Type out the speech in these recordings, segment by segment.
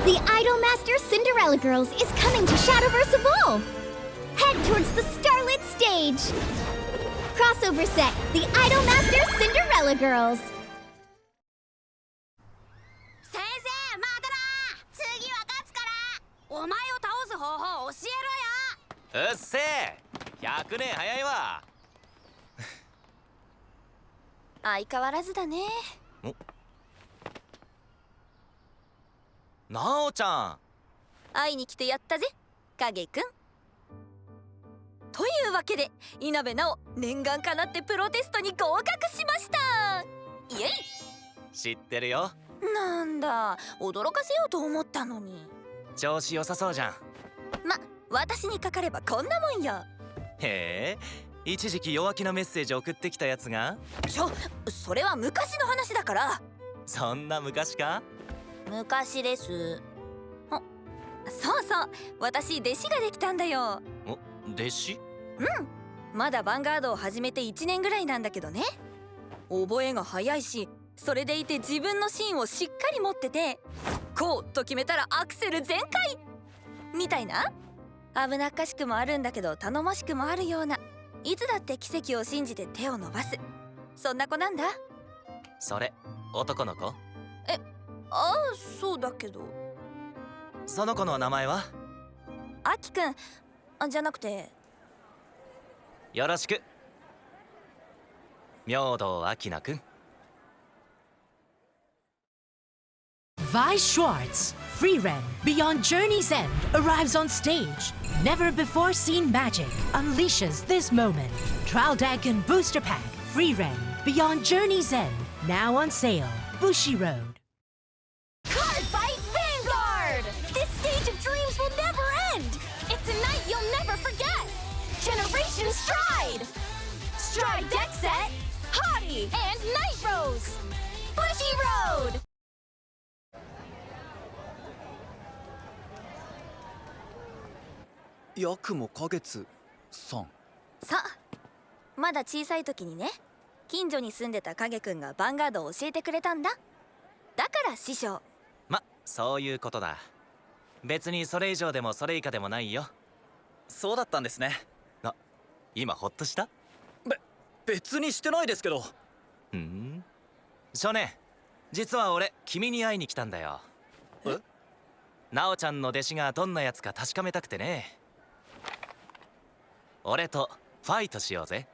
The Idolmaster Cinderella Girls is coming to Shadowverse Evolve! Head towards the starlit stage! Crossover set, The Idolmaster Cinderella Girls! 先生、またな。次は勝つから。お前を倒す方法教えろよ。うっせえ、100年早いわ。相変わらずだね。なおちゃん、会いに来てやったぜ、影くん。というわけで、稲部直念願かなってプロテストに合格しました。イエイ。知ってるよ。なんだ、驚かせようと思ったのに。調子良さそうじゃん。私にかかればこんなもんよ。へえ、一時期弱気なメッセージ送ってきたやつが。それは昔の話だから。そんな昔か？昔です。そうそう、私弟子ができたんだよ。弟子？まだヴァンガードを始めて1年ぐらいなんだけどね。覚えが早いし、それでいて自分の芯をしっかり持ってて、こうと決めたらアクセル全開みたいな。危なっかしくもあるんだけど頼もしくもあるような、いつだって奇跡を信じて手を伸ばす、そんな子なんだ。それ男の子？ああ、そうだけど。その子の名前は？あきくんじゃなくて。よろしく、明道明菜くん。Vi Schwartz, Frieren, Beyond Journey's End arrives on stage. Never before seen magic unleashes this moment. Trial Deck and Booster Pack, Frieren, Beyond Journey's End, now on sale. Bushiroad. Card Fight Vanguard! This stage of dreams will never end! It's a night you'll never forget! Generation Stride! Stride Deck Set, Hottie, and Night Rose! Bushiroad! 八雲花月さん。さあ、まだ小さい時にね、近所に住んでた影くんがヴァンガードを教えてくれたんだ。だから師匠。そういうことだ。別にそれ以上でもそれ以下でもないよ。そうだったんですね。今ホッとした？別にしてないですけど。少年、実は俺君に会いに来たんだよ。なおちゃんの弟子がどんなやつか確かめたくてね。俺とファイトしようぜ。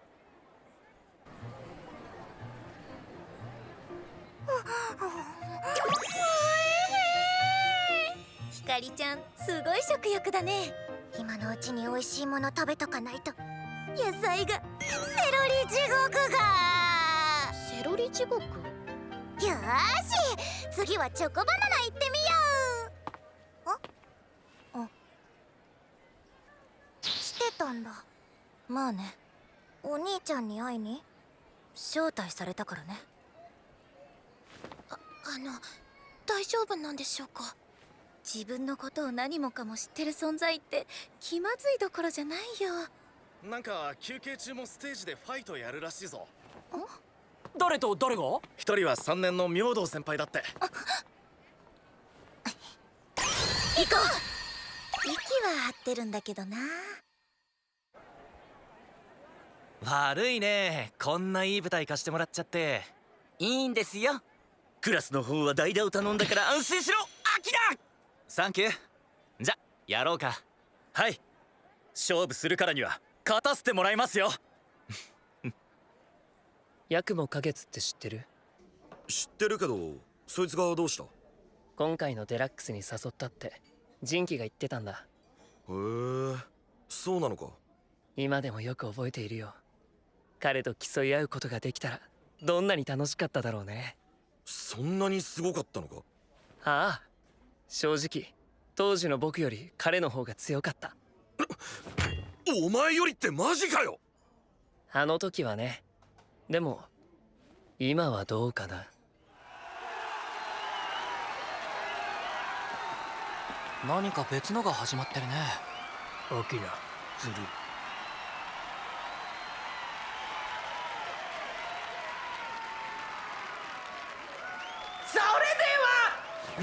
ひかりちゃん、すごい食欲だね。今のうちに美味しいもの食べとかないと。野菜がセロリ地獄が。セロリ地獄？よーし、次はチョコバナナ行ってみよう。してたんだ。まあね、お兄ちゃんに会いに招待されたからね。大丈夫なんでしょうか？自分のことを何もかも知ってる存在って気まずいどころじゃないよ。なんか休憩中もステージでファイトやるらしいぞ。誰と誰が？一人は3年の明道先輩だって。行こう。息は合ってるんだけどな。悪いね、こんないい舞台貸してもらっちゃって。いいんですよ。クラスの方は代打を頼んだから安心しろ、アキラ。サンキュー。じゃ、やろうか。はい。勝負するからには勝たせてもらいますよ。八雲花月って知ってる？知ってるけど、そいつがどうした？今回のデラックスに誘ったってジンキが言ってたんだ。へえ、そうなのか。今でもよく覚えているよ。彼と競い合うことができたらどんなに楽しかっただろうね。そんなにすごかったのか？ああ、正直当時の僕より彼の方が強かった。お前よりってマジかよ。あの時はね。でも今はどうかな。何か別のが始まってるね。アキラ、ずるい。それ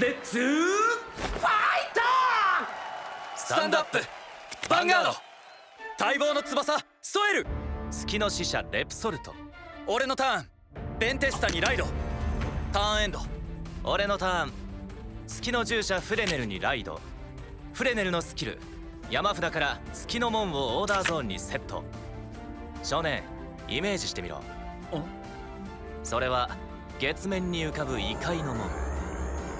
ではレッツスタンドアップヴァンガード。待望の翼ソエル。月の使者レプソルト。俺のターンベンテスタにライド。ターンエンド。俺のターン月の従者フレネルにライド。フレネルのスキル山札から月の門をオーダーゾーンにセット。少年イメージしてみろ。それは月面に浮かぶ異界の門。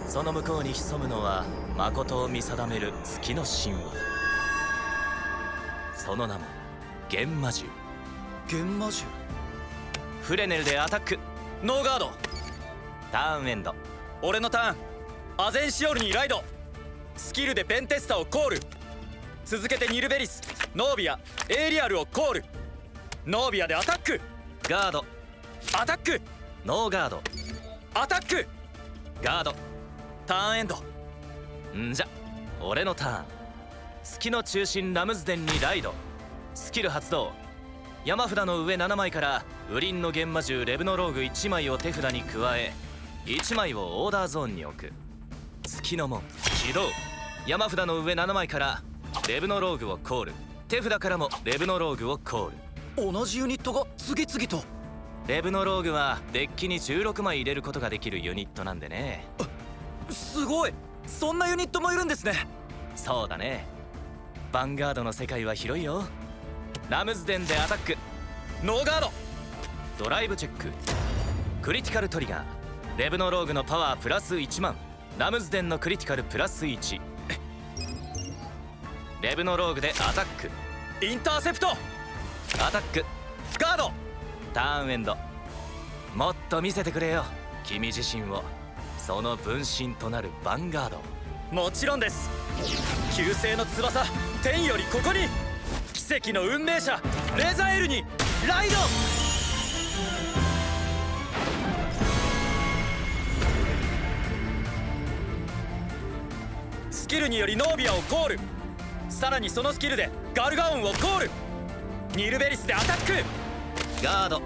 その向こうに潜むのは誠を見定める月の神話。その名も幻魔獣。幻魔獣。フレネルでアタック。ノーガード。ターンエンド。俺のターンアゼンシオルにライド。スキルでベンテスタをコール。続けてニルベリスノービアエーリアルをコール。ノービアでアタック。ガード。アタック。ノーガード。アタック。ガード。ターンエンド。んじゃ俺のターン月の中心ラムズデンにライド。スキル発動。山札の上7枚からウリンの幻魔獣レブノローグ1枚を手札に加え1枚をオーダーゾーンに置く。月の門起動。山札の上7枚からレブノローグをコール。手札からもレブノローグをコール。同じユニットが次々と。レブノローグはデッキに16枚入れることができるユニットなんでね。すごい。そんなユニットもいるんですね。そうだね。ヴァンガードの世界は広いよ。ラムズデンでアタック。ノーガード。ドライブチェック。クリティカルトリガー。レブノローグのパワープラス1万。ラムズデンのクリティカルプラス1。レブノローグでアタック。インターセプト。アタック。ガード。ターンエンド。もっと見せてくれよ君自身を。その分身となるヴァンガード。もちろんです。旧星の翼天よりここに。奇跡の運命者レザエルにライド。スキルによりノービアをコール。さらにそのスキルでガルガオンをコール。ニルベリスでアタック。ガード。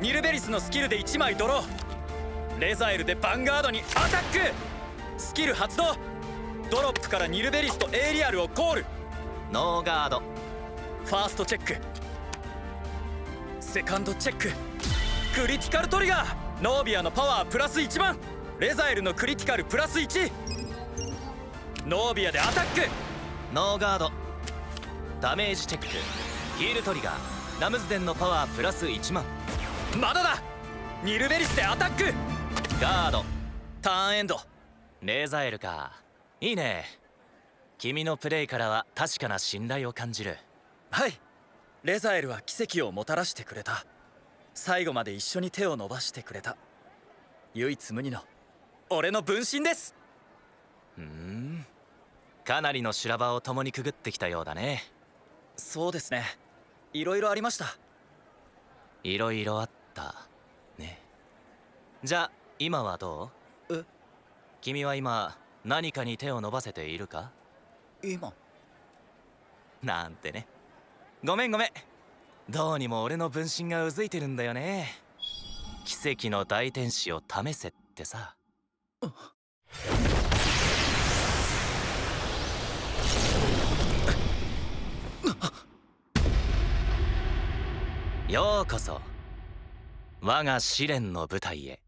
ニルベリスのスキルで1枚ドロー。レザエルでヴァンガードにアタック。スキル発動。ドロップからニルベリスとエーリアルをコール。ノーガード。ファーストチェック。セカンドチェック。クリティカルトリガー。ノービアのパワープラス1万。レザエルのクリティカルプラス1。ノービアでアタック。ノーガード。ダメージチェック。ヒールトリガー。ラムズデンのパワープラス1万。まだだ。ニルベリスでアタック。ガード。ターンエンド。レザエルか。いいね。君のプレイからは確かな信頼を感じる。はい。レザエルは奇跡をもたらしてくれた。最後まで一緒に手を伸ばしてくれた。唯一無二の俺の分身です。かなりの修羅場を共にくぐってきたようだね。そうですね。いろいろありました。いろいろあったね。じゃあ今はどう？君は今何かに手を伸ばせているか？今なんてね。ごめん。どうにも俺の分身がうずいてるんだよね。奇跡の大天使を試せってさ。ようこそ我が試練の舞台へ。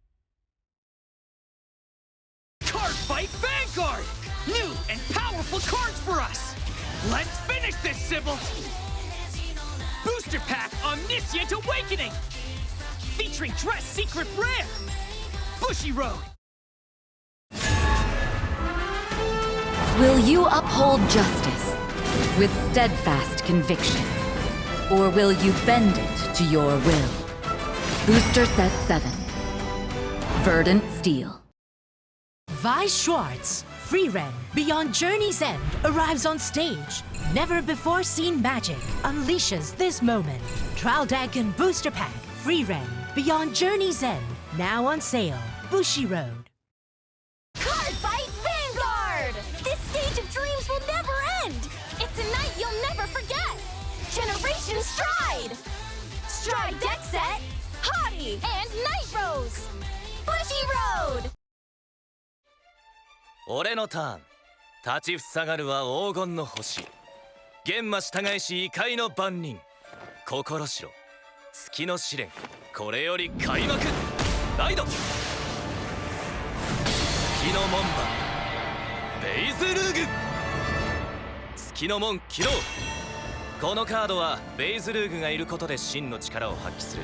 Card Fight Vanguard! New and powerful cards for us! Let's finish this, Sybil! Booster Pack Omniscient Awakening! Featuring Dress Secret Rare! Bushiroad! Will you uphold justice with steadfast conviction? Or will you bend it to your will? Booster Set 7. Verdant Steel. Vi Schwartz, Freeren, Beyond Journey's End arrives on stage. Never before seen magic unleashes this moment. Traldagon Booster Pack, Freeren, Beyond Journey's End, now on sale. Bushiroad. Card Fight Vanguard! This stage of dreams will never end! It's a night you'll never forget! Generation Stride! Stride Deck Set, Hottie, and Night Rose! Bushiroad! 俺のターン立ちふさがるは黄金の星、玄魔従えし異界の番人、心しろ月の試練、これより開幕。ライド、月の門番ベイズルーグ、月の門起動。このカードはベイズルーグがいることで真の力を発揮する。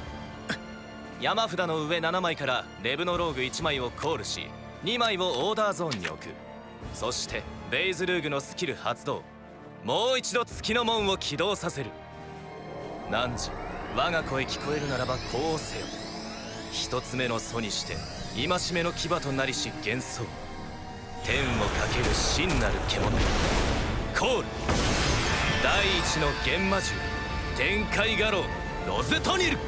山札の上7枚からレブのローグ1枚をコールし、2枚をオーダーゾーンに置く。そしてベイズルーグのスキル発動、もう一度月の門を起動させる。汝、我が声聞こえるならばこうせよ。一つ目の祖にして戒めの牙となりし幻想、天をかける真なる獣、コール。第一の幻魔獣、天界牙狼ロズトニル。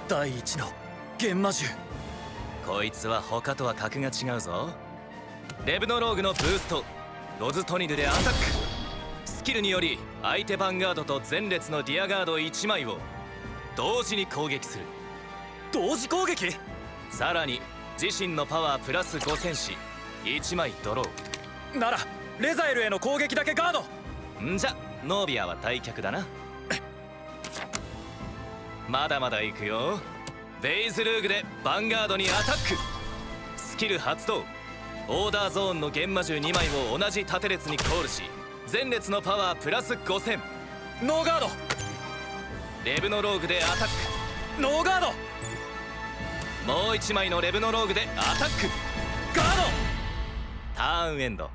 第一の幻魔獣、こいつは他とは格が違うぞ。レブノローグのブースト、ロズトニルでアタック。スキルにより相手ヴァンガードと前列のディアガード1枚を同時に攻撃する。同時攻撃？さらに自身のパワープラス5戦士1枚ドロー。ならレザエルへの攻撃だけガード。んじゃノービアは退却だな。まだまだ行くよ。ベイズルーグでヴァンガードにアタック。スキル発動、オーダーゾーンの幻魔獣2枚を同じ縦列にコールし、前列のパワープラス5000。ノーガード。レブノローグでアタック。ノーガード。もう1枚のレブノローグでアタック。ガード。ターンエンド。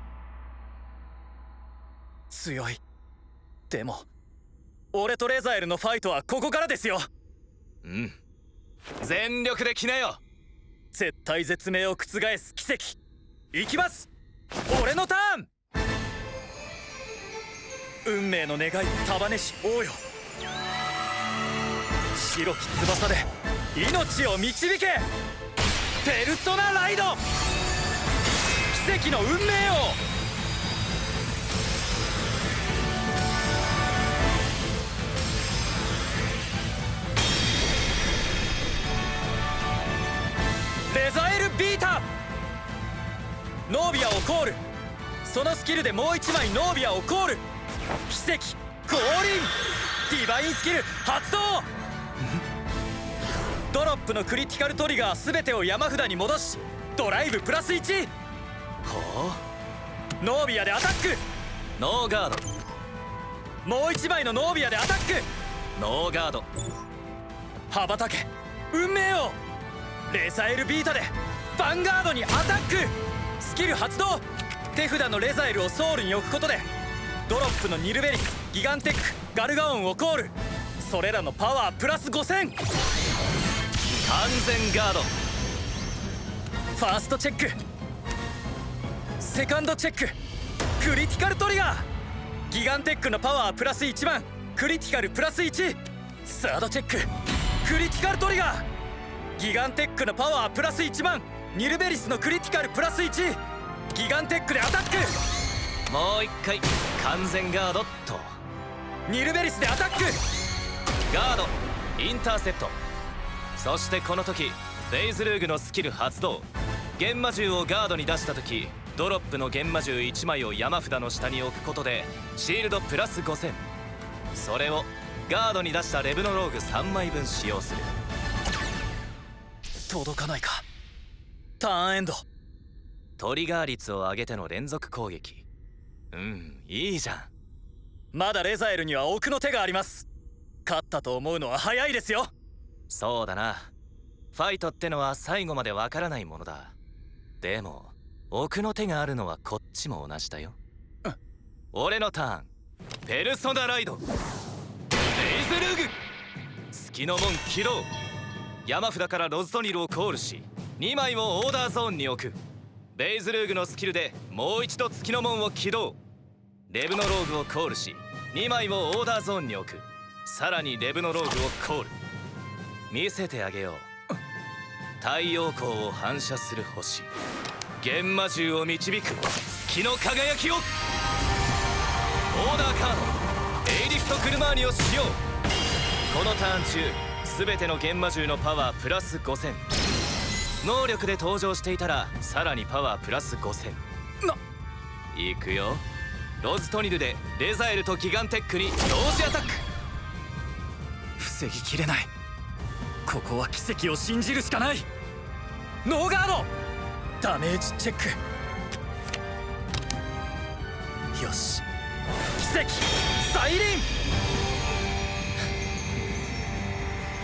強い。でも俺とレザエルのファイトはここからですよ。うん、全力で来なよ。絶対絶命を覆す奇跡。いきます、俺のターン。運命の願い束ねし王よ、白き翼で命を導け。ペルソナライド、奇跡の運命を。レザエルビータ、ノービアをコール。そのスキルでもう1枚ノービアをコール。奇跡降臨、ディバインスキル発動。ドロップのクリティカルトリガー全てを山札に戻し、ドライブプラス1。ほう、ノービアでアタック。ノーガード。もう1枚のノービアでアタック。ノーガード。羽ばたけ運命を。レザエルビータでヴァンガードにアタック。スキル発動、手札のレザエルをソウルに置くことでドロップのニルベリス、ギガンテック、ガルガオンをコール。それらのパワープラス5000。完全ガード。ファーストチェック、セカンドチェック、クリティカルトリガー。ギガンテックのパワープラス1万、クリティカルプラス1。サードチェック、クリティカルトリガー。ギガンテックのパワープラス1万、ニルベリスのクリティカルプラス1。ギガンテックでアタック。もう一回完全ガードっと。ニルベリスでアタック。ガード、インターセプト。そしてこの時ベイズルーグのスキル発動、幻魔獣をガードに出した時、ドロップの幻魔獣1枚を山札の下に置くことでシールドプラス5000。それをガードに出したレブノローグ3枚分使用する。届かないか。ターンエンド。トリガー率を上げての連続攻撃。いいじゃん。まだレザエルには奥の手があります。勝ったと思うのは早いですよ。そうだな。ファイトってのは最後までわからないものだ。でも奥の手があるのはこっちも同じだよ。俺のターン、ペルソナライド。ベイズルーグ、月の門起動。山札からロズトニルをコールし、2枚をオーダーゾーンに置く。ベイズルーグのスキルでもう一度月の門を起動。レブノローグをコールし、2枚をオーダーゾーンに置く。さらにレブノローグをコール。見せてあげよう。太陽光を反射する星、幻魔獣を導く月の輝きを。オーダーカード、エイリフト・グルマーニを使用。このターン中全ての幻魔獣のパワープラス5000。能力で登場していたらさらにパワープラス5000。いくよ。ロズトニルでレザエルとギガンテックに同時アタック。防ぎきれない。ここは奇跡を信じるしかない。ノーガード。ダメージチェック。よし、奇跡再臨。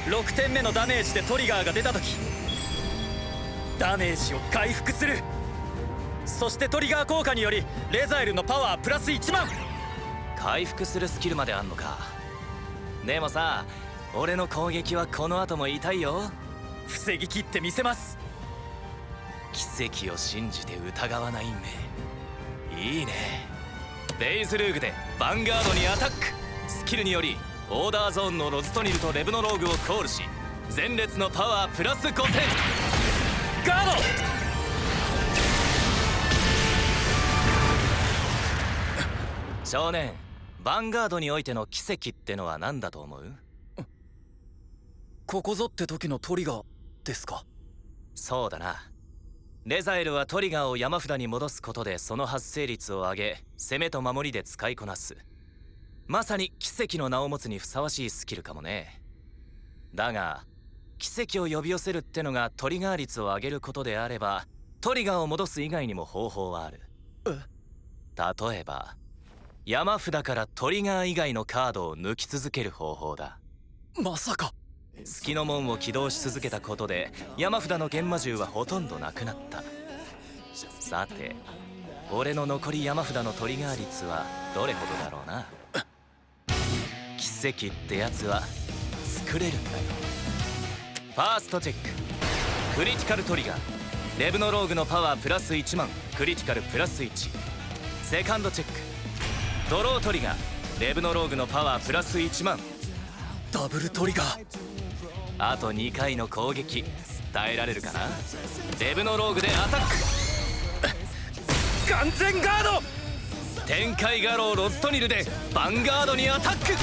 6点目のダメージでトリガーが出た時ダメージを回復する。そしてトリガー効果によりレザエルのパワープラス1万。回復するスキルまであんのか。でもさ、俺の攻撃はこの後も痛いよ。防ぎきってみせます。奇跡を信じて疑わないんで。いいね。ベイズルーグでヴァンガードにアタック。スキルによりオーダーゾーンのロズトニルとレブノローグをコールし、前列のパワープラス5000。ガード。少年、ヴァンガードにおいての奇跡ってのは何だと思う？ここぞって時のトリガーですか？そうだな。レザエルはトリガーを山札に戻すことでその発生率を上げ、攻めと守りで使いこなす。まさに奇跡の名を持つにふさわしいスキルかもね。だが奇跡を呼び寄せるってのがトリガー率を上げることであれば、トリガーを戻す以外にも方法はある。例えば山札からトリガー以外のカードを抜き続ける方法だ。まさか。月の門を起動し続けたことで山札の幻魔獣はほとんどなくなった。さて、俺の残り山札のトリガー率はどれほどだろうな。奇跡ってやつは作れるんだよ。ファーストチェック、クリティカルトリガー。レブノローグのパワープラス1万、クリティカルプラス1。セカンドチェック、ドロートリガー。レブノローグのパワープラス1万。ダブルトリガー。あと2回の攻撃耐えられるかな。レブノローグでアタック。完全ガード。天界画廊ロズトニルでヴァンガードにアタック。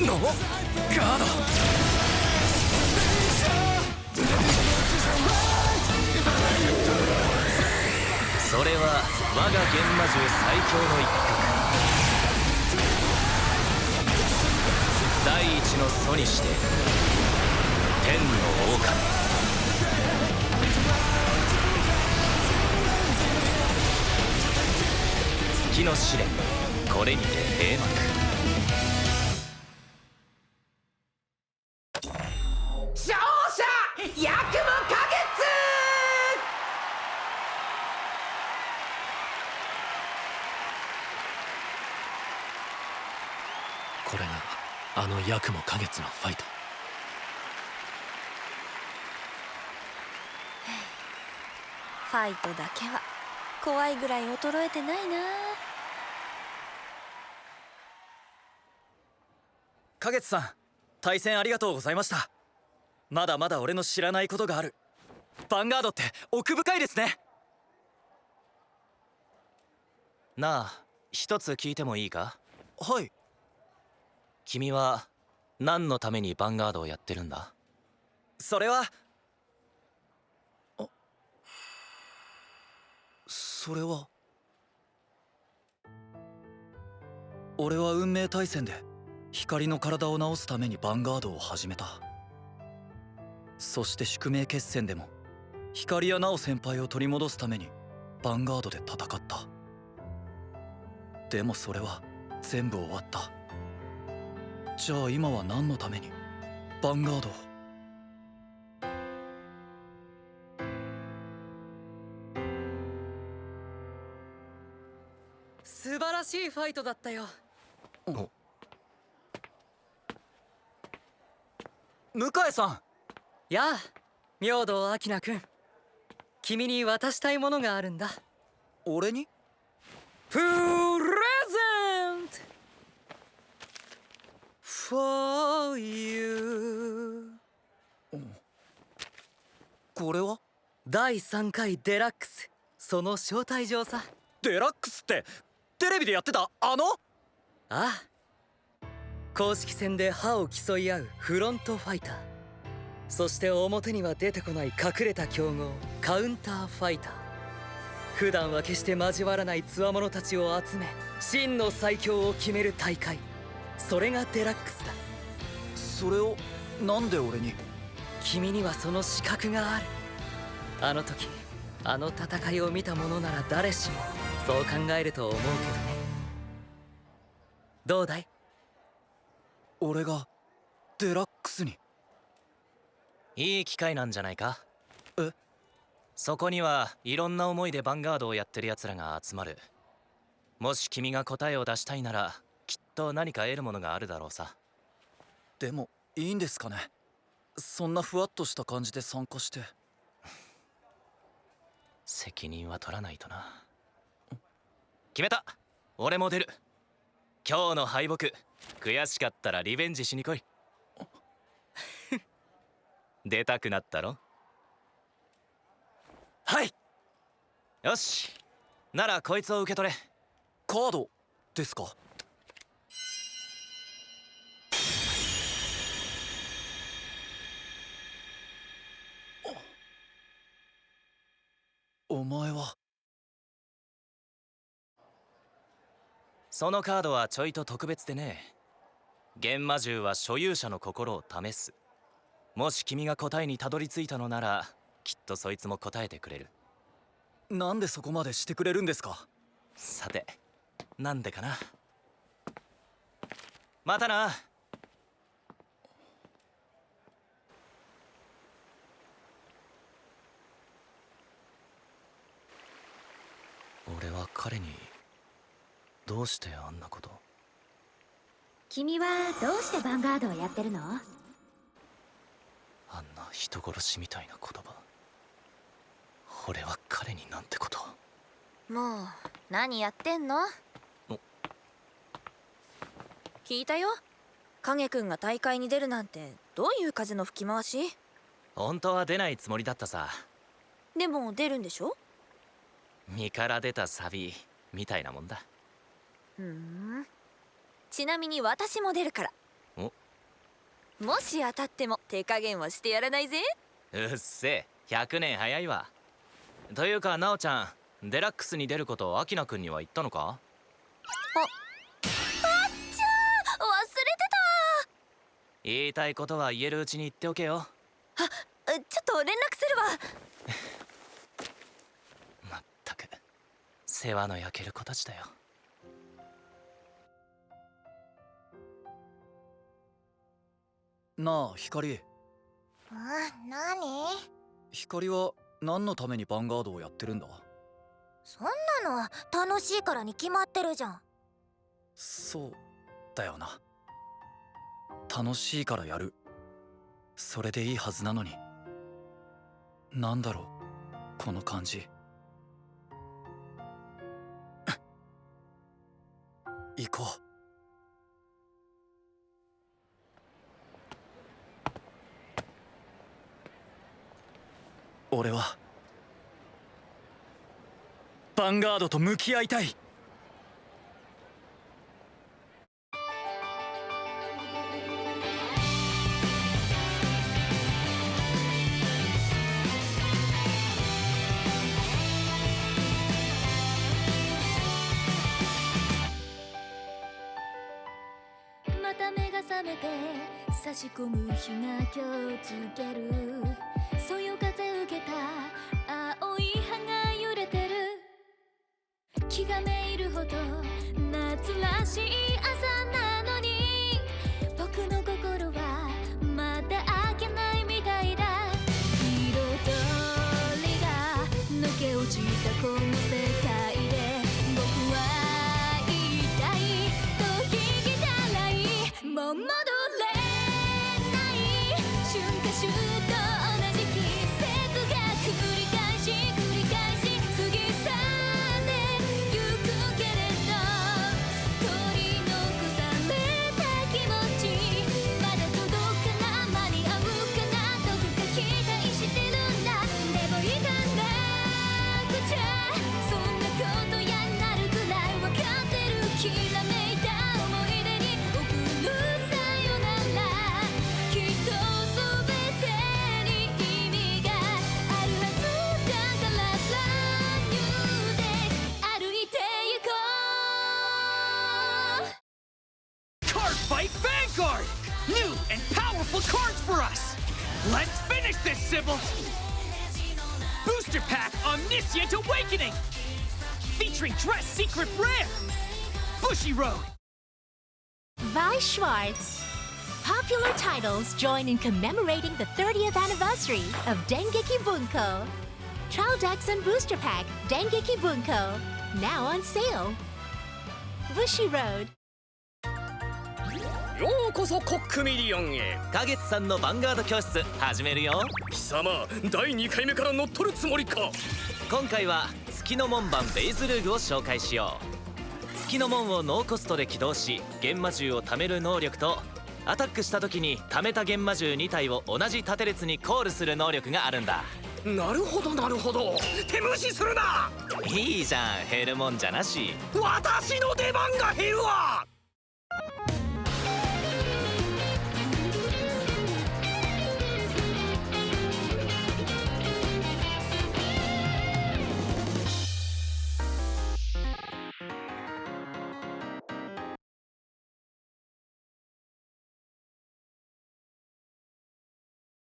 ノーガード。それは我が幻魔獣最強の一角。第一の祖にして天の狼。月の試練、これにて閉幕。勝者ヤクモ花月。これがあのヤクモ花月のファイト。ファイトだけは怖いぐらい衰えてないな。花月さん、対戦ありがとうございました。まだまだ俺の知らないことがある。ヴァンガードって奥深いですね。なあ、一つ聞いてもいいか？はい。君は何のためにヴァンガードをやってるんだ？それはそれは俺は運命対戦で光の体を治すためにヴァンガードを始めた。そして宿命決戦でも光やナオ先輩を取り戻すためにヴァンガードで戦った。でもそれは全部終わった。じゃあ今は何のためにヴァンガードを。素晴らしいファイトだったよ。向井さん。やあ、明道明菜君。君に渡したいものがあるんだ。俺に？プレゼント for you。これは？第3回デラックス、その招待状さ。デラックスってテレビでやってたあの？ああ、公式戦で歯を競い合うフロントファイター、そして表には出てこない隠れた強豪カウンターファイター。普段は決して交わらない強者たちを集め真の最強を決める大会、それがデラックスだ。それをなんで俺に？君にはその資格がある。あの時あの戦いを見た者なら誰しもそう考えると思うけどね。どうだい？俺がデラックスに？いい機会なんじゃないか。え？そこにはいろんな思いでヴァンガードをやってる奴らが集まる。もし君が答えを出したいならきっと何か得るものがあるだろうさ。でもいいんですかね、そんなふわっとした感じで参加して。責任は取らないとな。決めた、俺も出る。今日の敗北悔しかったらリベンジしに来い。出たくなったろ？はい。よし、ならこいつを受け取れ。カードですか？お前は。そのカードはちょいと特別でね。幻魔獣は所有者の心を試す。もし君が答えにたどり着いたのならきっとそいつも答えてくれる。なんでそこまでしてくれるんですか？さて、なんでかな。またな。俺は彼にどうしてあんなこと。君はどうしてヴァンガードをやってるの？あんな人殺しみたいな言葉。俺は彼になんてこと。もう何やってんの？聞いたよ。影くんが大会に出るなんてどういう風の吹き回し？本当は出ないつもりだったさ。でも出るんでしょ？身から出たサビみたいなもんだ。ちなみに私も出るから。もし当たっても手加減はしてやらないぜ。うっせえ、100年早いわ。というかナオちゃん、デラックスに出ることをアキナ君には言ったのか？あっちゃー、忘れてた。言いたいことは言えるうちに言っておけよ。ちょっと連絡するわ。まったく世話の焼ける子たちだよ。なあ光。何？光は何のためにヴァンガードをやってるんだ？そんなの楽しいからに決まってるじゃん。そうだよな。楽しいからやる、それでいいはずなのに。なんだろうこの感じ。行こう。俺はヴァンガードと向き合いたい。また目が覚めて差し込む日が今日つける。そよ風受けた青い葉が揺れてる。気がめいるほど夏らしい朝なのに、僕の心はまだ開けないみたいだ。彩りが抜け落ちたこの世界で、僕は一体どう生きたらいい？もう戻れない瞬間瞬間過ぎ去ってゆくけれど、取り Fight Vanguard! New and powerful cards for us! Let's finish this, Sybil! Booster Pack Omniscient Awakening! Featuring Dress Secret Rare! Bushiroad! Vi Schwartz. Popular titles join in commemorating the 30th anniversary of Dengeki Bunko. Trial Decks and Booster Pack Dengeki Bunko. Now on sale. Bushiroad. ようこそコックミリオンへ。花月さんのヴァンガード教室始めるよ。貴様第2回目から乗っ取るつもりか。今回は月の門番ベイズルーグを紹介しよう。月の門をノーコストで起動し幻魔獣を貯める能力とアタックした時に貯めた幻魔獣2体を同じ縦列にコールする能力があるんだ。なるほどなるほど。手無視するな。いいじゃん、減るもんじゃなし。私の出番が減るわ。